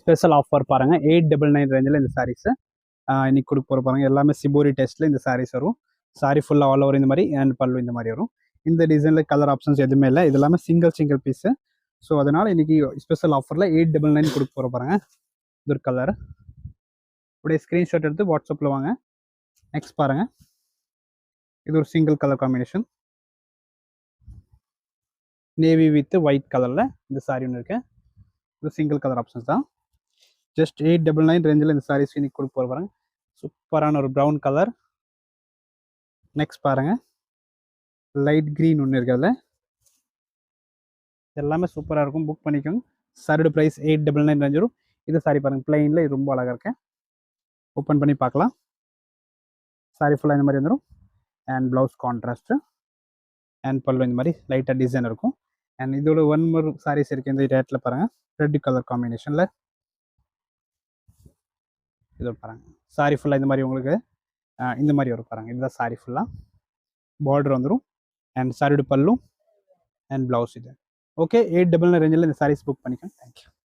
Special offer பாருங்க 899 ரேஞ்சில் இந்த சாரீஸ் இன்னைக்கு கொடுக்க போகிற பாருங்க. எல்லாமே சிபோரி டெஸ்ட்டில் இந்த சாரீஸ் வரும். சாரி ஃபுல்லாக ஆல் ஓவர் இந்த மாதிரி அண்ட் பல்லு இந்த மாதிரி வரும். இந்த டிசைனில் கலர் ஆப்ஷன்ஸ் எதுவுமே இல்லை. இது எல்லாமே சிங்கிள் பீஸு. ஸோ அதனால் இன்னைக்கு ஸ்பெஷல் ஆஃபரில் 899 கொடுக்க போகிற பாருங்க. இது ஒரு கலர். அப்படியே ஸ்க்ரீன்ஷாட் எடுத்து வாட்ஸ்அப்பில் வாங்க. நெக்ஸ்ட் பாருங்க, இது ஒரு single colour combination, navy with white கலரில் இந்த சாரி ஒன்று இருக்கு. இது சிங்கிள் கலர் ஆப்ஷன்ஸ் தான். ஜஸ்ட் 899 ரேஞ்சில் இந்த சாரீஸ் இன்னைக்கு கொடுக்க போகிற பாருங்க. சூப்பரான ஒரு ப்ரௌன் கலர். நெக்ஸ்ட் பாருங்க, லைட் க்ரீன் ஒன்று இருக்கிறதுல எல்லாமே சூப்பராக இருக்கும். புக் பண்ணிக்கோங்க. சாரியோட ப்ரைஸ் 899 ரேஞ்ச் வரும். இது சாரி பாருங்கள், பிளைனில் இது ரொம்ப அழகாக இருக்கேன். ஓப்பன் பண்ணி பார்க்கலாம். சாரி ஃபுல்லாக இந்த மாதிரி வந்துடும். அண்ட் ப்ளவுஸ் கான்ட்ராஸ்ட்டு அண்ட் பல்லு இந்த மாதிரி லைட்டாக டிசைன் இருக்கும். அண்ட் இதோட ஒன் மோர் சாரீஸ் இருக்குது இந்த ரேட்டில் பாருங்கள். ரெட் கலர் காம்பினேஷனில் இதோ பாருங்கள். சாரி ஃபுல்லாக இந்த மாதிரி உங்களுக்கு இந்த மாதிரி வரும் பாருங்கள். இதுதான் சாரி ஃபுல்லாக பார்டர் வந்துடும். அண்ட் சாரியோட பல்லும் அண்ட் ப்ளவுஸ் இது. ஓகே, 899 ரேஞ்சில் இந்த சாரீஸ் புக் பண்ணிக்கோங்க. தேங்க்யூ.